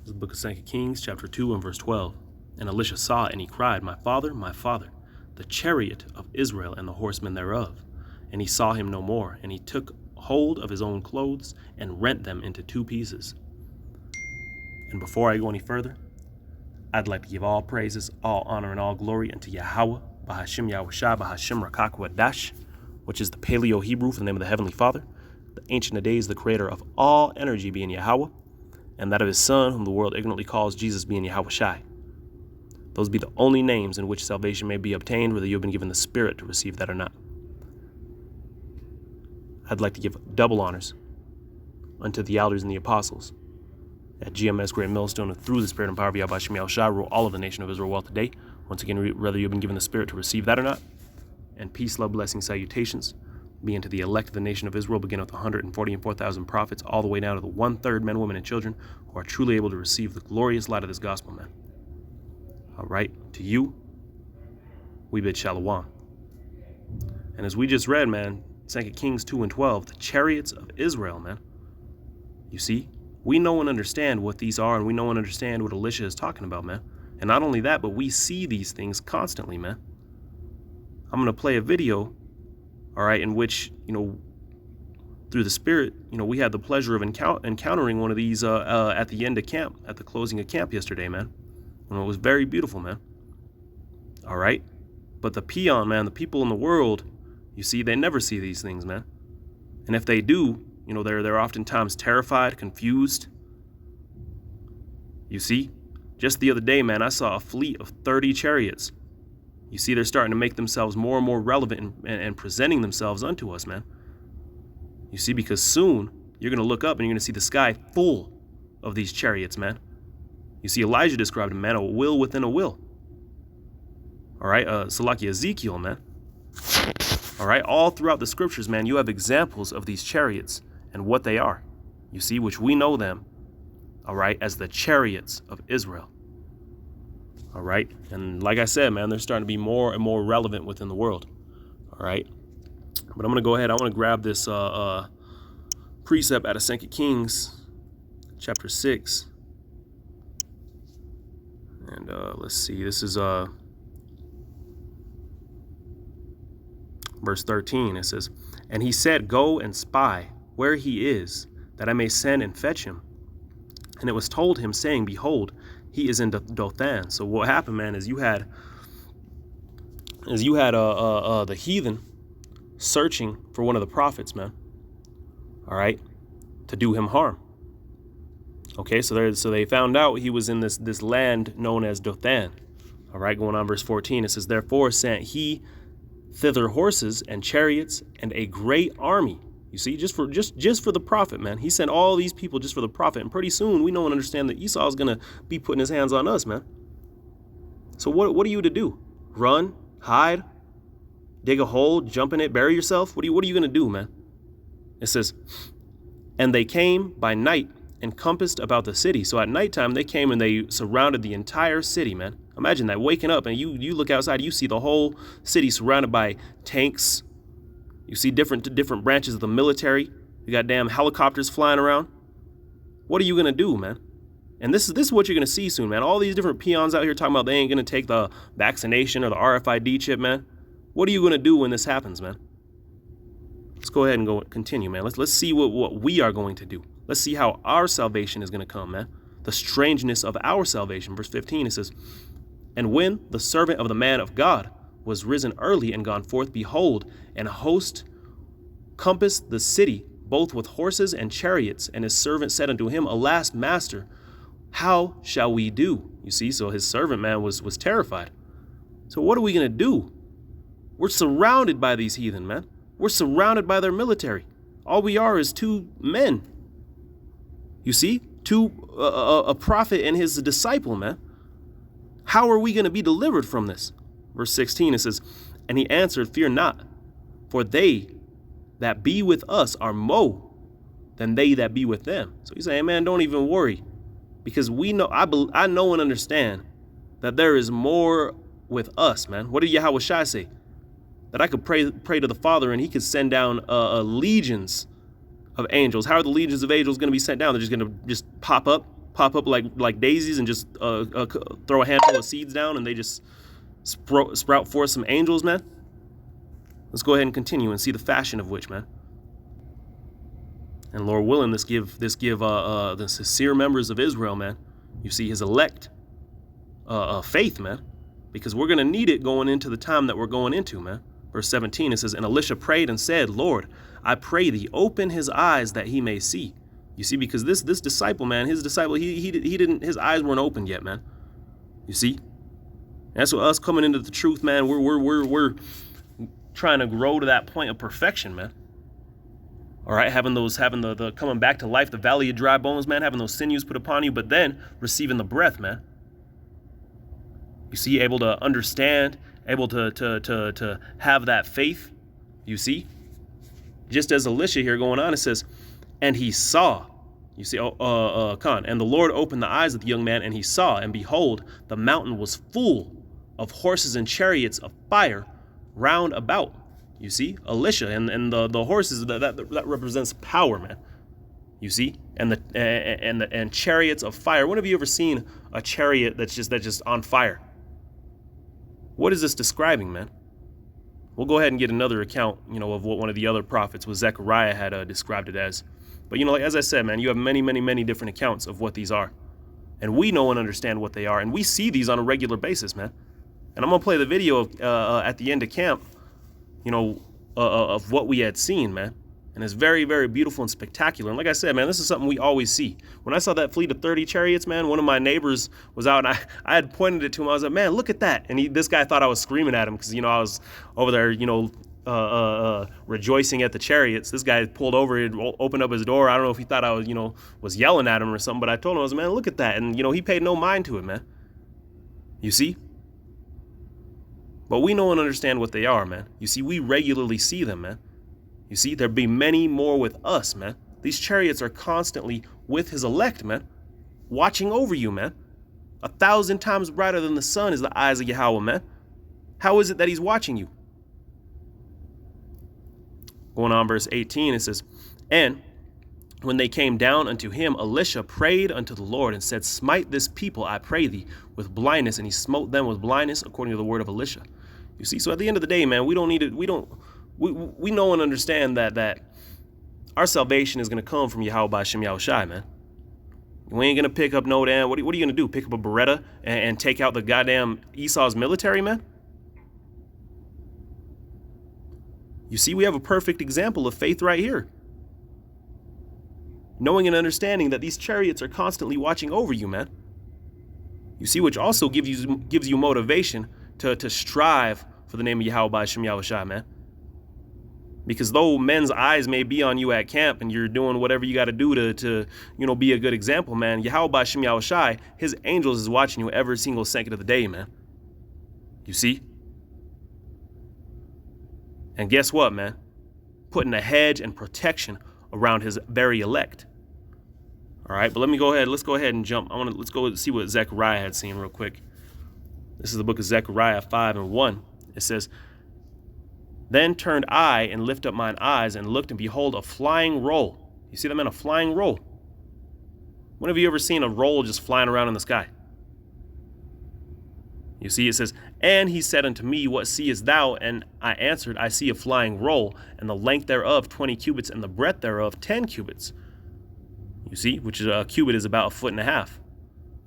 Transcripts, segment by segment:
This is the book of 2 Kings, chapter 2 and verse 12. And Elisha saw it, and he cried, my father, the chariot of Israel and the horsemen thereof. And he saw him no more, and he took hold of his own clothes and rent them into two pieces. And before I go any further, I'd like to give all praises, all honor, and all glory unto Yahweh, Bahashim Yahushua, Bahashim Rakakwadash, which is the Paleo-Hebrew for the name of the Heavenly Father, the Ancient of Days, the creator of all energy being Yahweh, and that of his Son, whom the world ignorantly calls Jesus, being Yahweh Shai. Those be the only names in which salvation may be obtained, whether you have been given the Spirit to receive that or not. I'd like to give double honors unto the elders and the apostles at GMS Great Millstone, and through the Spirit and power of Yahweh Shem Shai, rule all of the nation of Israel well today. Once again, whether you have been given the Spirit to receive that or not. And peace, love, blessings, salutations be unto the elect of the nation of Israel, beginning with 144,000 prophets, all the way down to the 1/3 men, women, and children who are truly able to receive the glorious light of this gospel, man. All right, to you, we bid shalom. And as we just read, man, 2 Kings 2 and 12, the chariots of Israel, man. You see, we know and understand what these are, and we know and understand what Elisha is talking about, man. And not only that, but we see these things constantly, man. I'm going to play a video, all right, in which, through the Spirit, we had the pleasure of encountering one of these at the end of camp, at the closing of camp yesterday, man. And it was very beautiful, man. All right. But the peon, man, the people in the world, you see, they never see these things, man. And if they do, they're oftentimes terrified, confused. You see, just the other day, man, I saw a fleet of 30 chariots. You see, they're starting to make themselves more and more relevant and presenting themselves unto us, man. You see, because soon you're going to look up and you're going to see the sky full of these chariots, man. You see, Elijah described them, man, a will within a will. All right, Salaki Ezekiel, man. All right, all throughout the scriptures, man, you have examples of these chariots and what they are. You see, which we know them, all right, as the chariots of Israel. All right, and like I said, man, they're starting to be more and more relevant within the world. All right, but I'm going to go ahead. I want to grab this precept out of 2 Kings chapter 6. And let's see, this is verse 13. It says, and he said, go and spy where he is, that I may send and fetch him. And it was told him, saying, behold, he is in Dothan. So what happened, man, is you had the heathen searching for one of the prophets, man. All right, to do him harm. Okay, so they found out he was in this land known as Dothan. All right, going on verse 14, it says, therefore sent he thither horses and chariots and a great army. You see, just for the prophet, man. He sent all these people just for the prophet, and pretty soon we know and understand that Esau is gonna be putting his hands on us, man. So what are you to do? Run, hide, dig a hole, jump in it, bury yourself? What are you gonna do, man? It says, and they came by night and compassed about the city. So at nighttime they came and they surrounded the entire city, man. Imagine that, waking up and you look outside, you see the whole city surrounded by tanks. You see different branches of the military. You got damn helicopters flying around. What are you gonna do, man? And this is what you're gonna see soon, man. All these different peons out here talking about they ain't gonna take the vaccination or the RFID chip, man. What are you gonna do when this happens, man? Let's go ahead and continue, man. Let's see what we are going to do. Let's see how our salvation is gonna come, man. The strangeness of our salvation. Verse 15, it says, and when the servant of the man of God was risen early and gone forth, behold, an host compassed the city, both with horses and chariots. And his servant said unto him, alas, master, how shall we do? You see, so his servant, man, was terrified. So what are we going to do? We're surrounded by these heathen, man. We're surrounded by their military. All we are is two men. You see, a prophet and his disciple, man. How are we going to be delivered from this? Verse 16, it says, and he answered, fear not, for they that be with us are more than they that be with them. So he's saying, man, don't even worry, because we know, I know and understand that there is more with us, man. What did Yahweh Shai say? That I could pray to the Father and he could send down legions of angels. How are the legions of angels going to be sent down? They're just going to pop up pop up like daisies and just throw a handful of seeds down and they just sprout forth some angels, man? Let's go ahead and continue and see the fashion of which, man. And Lord willing, this give the sincere members of Israel, man, you see, his elect faith, man, because we're going to need it going into the time that we're going into, man. Verse 17, it says, and Elisha prayed and said, Lord, I pray thee, open his eyes that he may see. You see, because this disciple, man, his disciple, he didn't, his eyes weren't opened yet, man. You see, that's what us coming into the truth, man. We're trying to grow to that point of perfection, man. All right, having the coming back to life, the valley of dry bones, man, having those sinews put upon you, but then receiving the breath, man. You see, able to understand, able to have that faith. You see, just as Elisha here going on, it says, and he saw. You see, and the Lord opened the eyes of the young man, and he saw, and behold, the mountain was full of horses and chariots of fire round about. You see, Elisha and the horses that represents power, man. You see, and chariots of fire. When have you ever seen a chariot that's just on fire? What is this describing, man? We'll go ahead and get another account, of what one of the other prophets, was Zechariah, had described it as. But like as I said, man, you have many different accounts of what these are, and we know and understand what they are, and we see these on a regular basis, man. And I'm gonna play the video at the end of camp, of what we had seen, man. And it's very, very beautiful and spectacular. And like I said, man, this is something we always see. When I saw that fleet of 30 chariots, man, one of my neighbors was out, and I had pointed it to him. I was like, man, look at that. And this guy thought I was screaming at him because, I was over there, rejoicing at the chariots. This guy pulled over, he'd opened up his door. I don't know if he thought I was yelling at him or something, but I told him, I was like, man, look at that. And, he paid no mind to it, man. You see? But we know and understand what they are, man. You see, we regularly see them, man. You see, there be many more with us, man. These chariots are constantly with his elect, man, watching over you, man. 1,000 times brighter than the sun is the eyes of Yahweh, man. How is it that he's watching you? Going on, verse 18, it says, and when they came down unto him, Elisha prayed unto the Lord and said, smite this people, I pray thee, with blindness. And he smote them with blindness, according to the word of Elisha. You see, so at the end of the day, man, we don't need it. We know and understand that our salvation is going to come from Yahweh by Shem Yahushai, man. We ain't going to pick up no damn, what are you going to do? Pick up a Beretta and take out the goddamn Esau's military, man? You see, we have a perfect example of faith right here. Knowing and understanding that these chariots are constantly watching over you, man. You see, which also gives you motivation to strive for the name of Yahweh by Shem Yahushai, man. Because though men's eyes may be on you at camp and you're doing whatever you got to do to be a good example, man, Yahweh by Shem Yahushai, his angels is watching you every single second of the day, man. You see? And guess what, man? Putting a hedge and protection around his very elect. All right, but let's go ahead and jump. Let's go see what Zechariah had seen real quick. This is the book of Zechariah 5:1. It says, then turned I and lift up mine eyes and looked, and behold, a flying roll. You see that, man? A flying roll. When have you ever seen a roll just flying around in the sky? You see, it says, and he said unto me, what seest thou? And I answered, I see a flying roll, and the length thereof 20 cubits, and the breadth thereof 10 cubits. You see, which is a cubit is about 1.5 feet.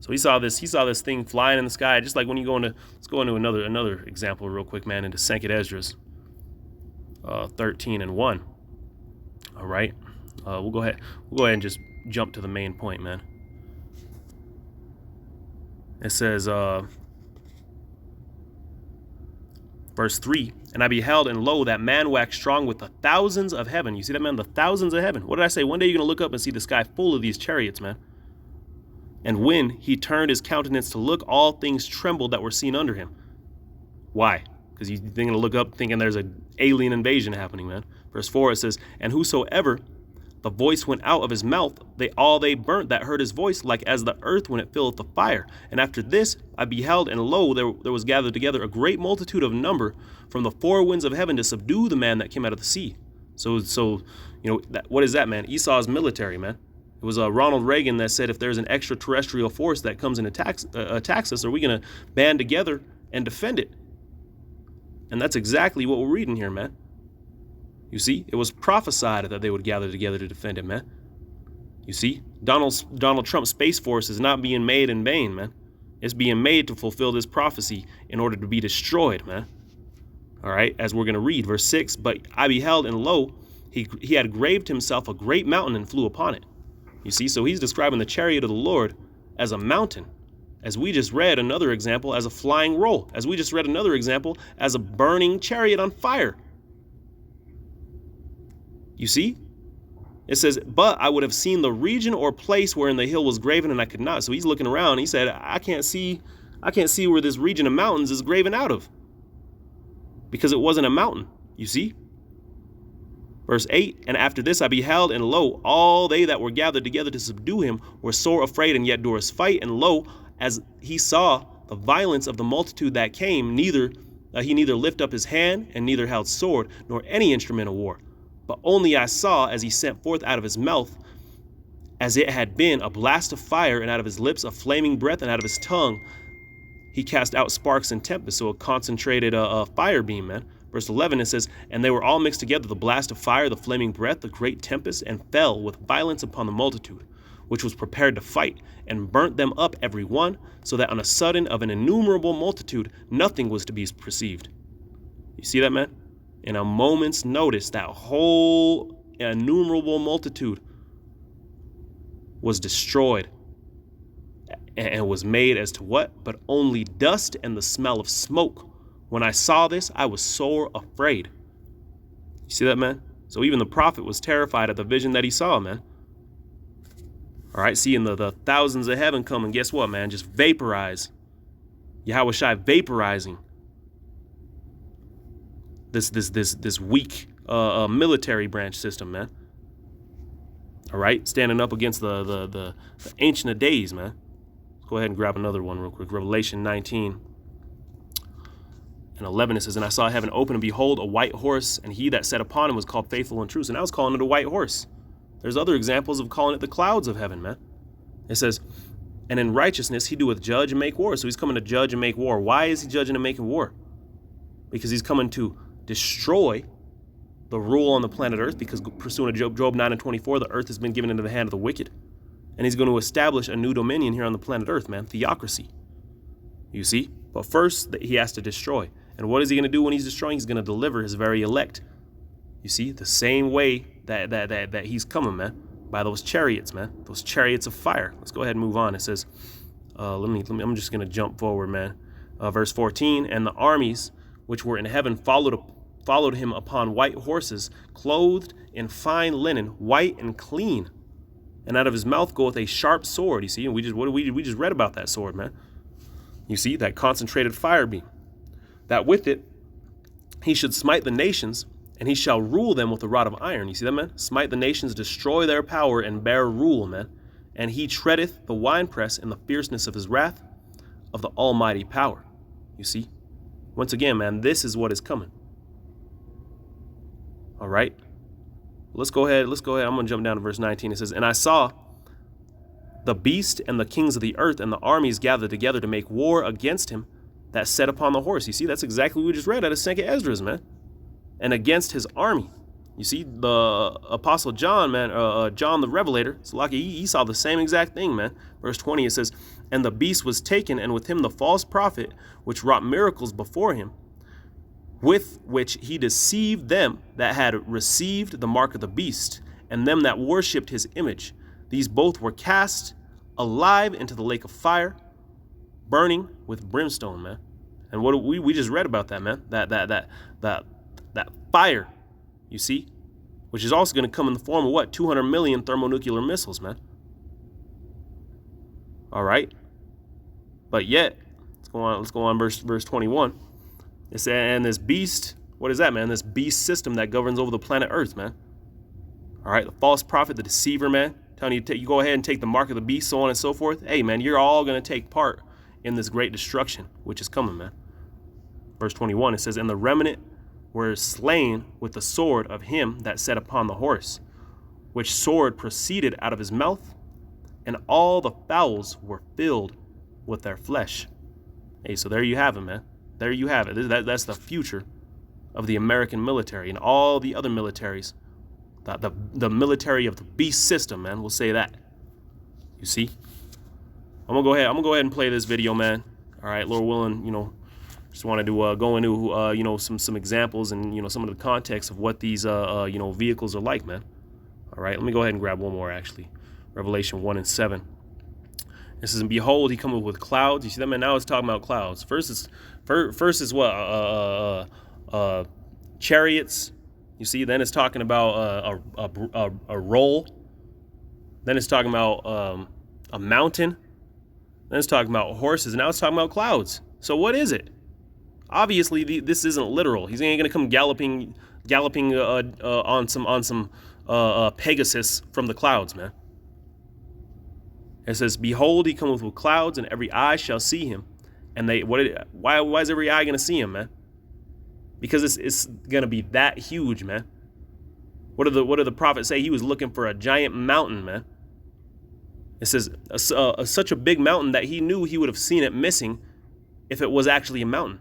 So he saw this thing flying in the sky, just like when you let's go into another example real quick, man, into Second Esdras 13:1. All right, we'll go ahead and just jump to the main point, man. It says, verse 3, and I beheld, and lo, that man waxed strong with the thousands of heaven. You see that, man? The thousands of heaven. What did I say? One day you're going to look up and see the sky full of these chariots, man. And when he turned his countenance to look, all things trembled that were seen under him. Why? Because you're going to look up thinking there's an alien invasion happening, man. Verse 4, it says, and whosoever the voice went out of his mouth, they burnt that heard his voice, like as the earth when it filleth the fire. And after this I beheld, and lo, there was gathered together a great multitude of number from the four winds of heaven to subdue the man that came out of the sea. So what is that, man? Esau's military, man. It was Ronald Reagan that said, if there's an extraterrestrial force that comes and attacks us, are we going to band together and defend it? And that's exactly what we're reading here, man. You see, it was prophesied that they would gather together to defend it, man. You see, Donald Trump's Space Force is not being made in vain, man. It's being made to fulfill this prophecy in order to be destroyed, man. All right, as we're going to read, verse 6, but I beheld, and lo, he had graved himself a great mountain and flew upon it. You see, so he's describing the chariot of the Lord as a mountain, as we just read another example as a flying roll, as we just read another example as a burning chariot on fire. You see? It says, but I would have seen the region or place wherein the hill was graven, and I could not. So he's looking around. He said, I can't see where this region of mountains is graven out of, because it wasn't a mountain. You see? Verse 8, and after this I beheld, and lo, all they that were gathered together to subdue him were sore afraid, and yet durst fight. And lo, as he saw the violence of the multitude that came, he neither lift up his hand, and neither held sword, nor any instrument of war. But only I saw, as he sent forth out of his mouth, as it had been a blast of fire, and out of his lips a flaming breath, and out of his tongue he cast out sparks and tempest. So a concentrated fire beam, man. Verse 11, it says, and they were all mixed together, the blast of fire, the flaming breath, the great tempest, and fell with violence upon the multitude, which was prepared to fight, and burnt them up every one, so that on a sudden of an innumerable multitude nothing was to be perceived. You see that, man? In a moment's notice, that whole innumerable multitude was destroyed, and was made as to what? But only dust and the smell of smoke. When I saw this, I was sore afraid. You see that, man? So even the prophet was terrified at the vision that he saw, man. All right, seeing the thousands of heaven come, and guess what, man? Just vaporize. Yahushua vaporizing this weak military branch system, man. All right, standing up against the Ancient of Days, man. Let's go ahead and grab another one real quick. Revelation 19 and 11, it says, and I saw heaven open, and behold, a white horse, and he that sat upon him was called Faithful and True. And I was calling it a white horse. There's other examples of calling it the clouds of heaven, man. It says, and in righteousness he doeth judge and make war. So he's coming to judge and make war. Why is he judging and making war? Because he's coming to destroy the rule on the planet Earth, because pursuant to Job 9 and 24, the earth has been given into the hand of the wicked. And he's going to establish a new dominion here on the planet Earth, man. Theocracy. You see? But first, he has to destroy. And what is he going to do when he's destroying? He's going to deliver his very elect. You see? The same way that he's coming, man. By those chariots, man. Those chariots of fire. Let's go ahead and move on. It says, I'm just going to jump forward, man. Verse 14, and the armies which were in heaven followed him upon white horses, clothed in fine linen, white and clean. And out of his mouth goeth a sharp sword. You see, and we just read about that sword, man. You see, that concentrated fire beam. That with it he should smite the nations, and he shall rule them with a rod of iron. You see that, man? Smite the nations, destroy their power, and bear rule, man. And he treadeth the winepress in the fierceness of his wrath, of the almighty power. You see? Once again, man, this is what is coming. All right? Let's go ahead. I'm going to jump down to verse 19. It says, and I saw the beast and the kings of the earth and the armies gathered together to make war against him that sat upon the horse. You see, that's exactly what we just read out of 2nd Esdras, man. And against his army. You see, the Apostle John, man, John the Revelator, it's lucky he saw the same exact thing, man. Verse 20, it says, and the beast was taken, and with him the false prophet, which wrought miracles before him, with which he deceived them that had received the mark of the beast, and them that worshipped his image. These both were cast alive into the lake of fire, burning with brimstone, man. And what we just read about that, man. That fire, you see, which is also going to come in the form of what? 200 million thermonuclear missiles, man. All right. But yet, let's go on verse 21. It says, and this beast, what is that, man? This beast system that governs over the planet Earth, man. All right, the false prophet, the deceiver, man, telling you you go ahead and take the mark of the beast, so on and so forth. Hey, man, you're all going to take part in this great destruction, which is coming, man. Verse 21, it says, and the remnant were slain with the sword of him that sat upon the horse, which sword proceeded out of his mouth, and all the fowls were filled with their flesh. Hey, so there you have it, man. There you have it. That's the future of the American military and all the other militaries. The military of the beast system, man. We'll say that. You see? I'm gonna go ahead and play this video, man. All right, Lord willing, just wanted to go into some examples and some of the context of what these vehicles are like, man. All right, let me go ahead and grab one more actually. Revelation 1:7. It says, "And behold, he cometh with clouds." You see that, man? Now it's talking about clouds. First is what chariots. You see, then it's talking about a roll. Then it's talking about a mountain. Then it's talking about horses. And now it's talking about clouds. So what is it? Obviously, this isn't literal. He's ain't gonna come galloping on some Pegasus from the clouds, man. It says, "Behold, he cometh with clouds, and every eye shall see him." And why is every eye gonna see him, man? Because it's gonna be that huge, man. What did the prophet say? He was looking for a giant mountain, man. It says such a big mountain that he knew he would have seen it missing if it was actually a mountain.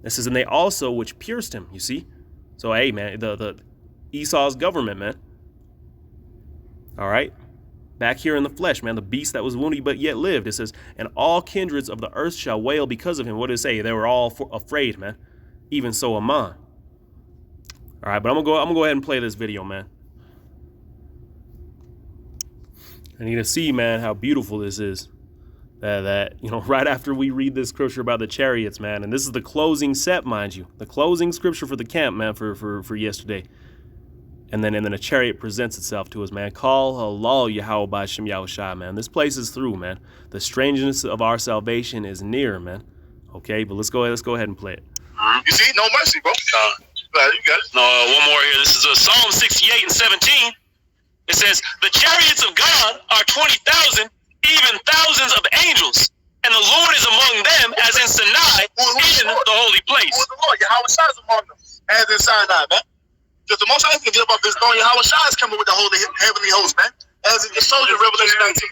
It says, "And they also which pierced him." You see, so hey, man, the Esau's government, man. All right. Back here in the flesh, man, the beast that was wounded but yet lived. It says, "And all kindreds of the earth shall wail because of him." What did it say? They were all afraid, man. Even so am I. All right, but I'm gonna go ahead and play this video, man. I need to see, man, how beautiful this is. That right after we read this scripture about the chariots, man, and this is the closing set, mind you, the closing scripture for the camp, man, for yesterday. And then a chariot presents itself to us, man. Call Allah Yahweh by Shem Yahushua, man. This place is through, man. The strangeness of our salvation is near, man. Okay, but let's go ahead and play it. You see, no mercy, bro. You got it. No, one more here. This is Psalm 68:17. It says, "The chariots of God are 20,000, even thousands of angels, and the Lord is among them as in Sinai, in the holy place." Who is the Lord? Yahweh Shai is among them, as in Sinai, man. Because the most I can get about this throne, Yahweh Shai is coming with the holy heavenly host, man. As it shows you in Revelation 19.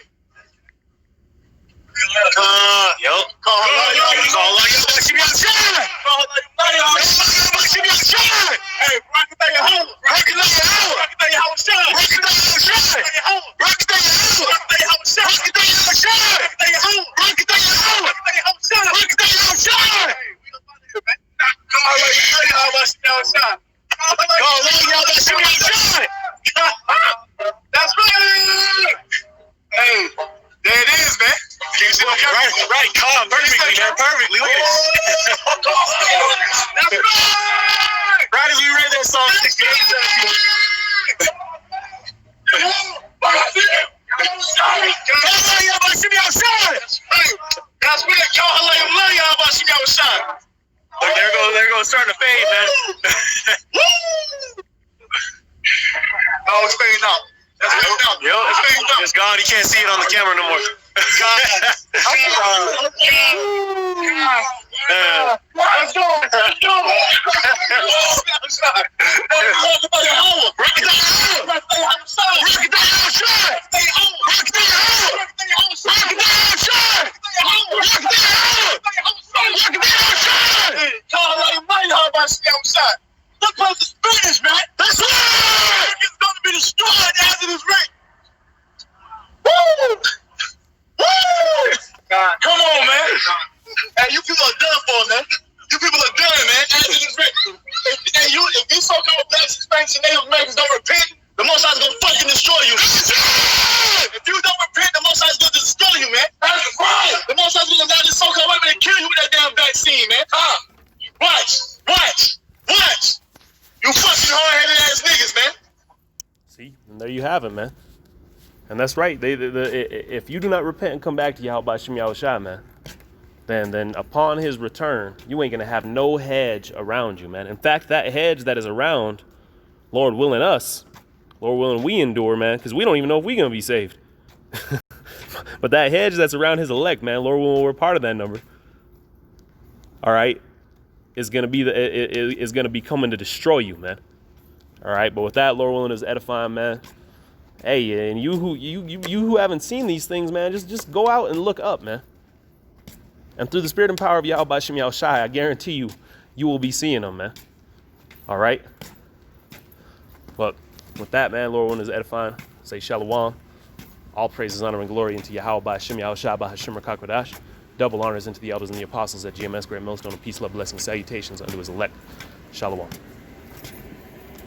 Call That's right. Hey, there it is, man. You see what right, calm, perfectly, man, perfectly. Look at this. That's right. Right as we read that song, 68. That's right. Look, there goes starting to fade, man. Oh, it's fading out. That's fading out. Yo, it's fading out. It's gone. You can't see it on the camera no more. Let's go. Look what the spirit is, man. That's right. It's going to be destroyed as it is written. Woo! Woo! Come on, man. Hey, you people are done for, man. You people are done, man. As it is written. If these so-called black Hispanics and Native Americans don't repent, the Most High is going to fucking destroy you. If you don't repent, the Most High is going to destroy you, man. That's right. The Most High is going to allow this so-called white man to kill you with that damn vaccine, man. Watch. You fucking hard-headed ass niggas, man. See, and there you have it, man. And that's right. If you do not repent and come back to Yahweh by Shem Yahushua, man, then upon his return, you ain't gonna have no hedge around you, man. In fact, that hedge that is around, Lord willing we endure, man, because we don't even know if we're gonna be saved. But that hedge that's around his elect, man, Lord willing, we're part of that number. All right, is gonna be coming to destroy you, man. All right, but with that, Lord willing is edifying, man. Hey, and you who haven't seen these things, man, just go out and look up, man. And through the spirit and power of Yahweh B'Shem Yahushai, I guarantee you will be seeing them, man. All right. But with that, man, Lord one is edifying. Say shalom. All praises, honor, and glory into Yahweh B'Shem Yahushai B'Hashem Rakakwadash. Double honors into the elders and the apostles at GMS Great Millstone of peace, love, blessings, salutations unto his elect. Shalom.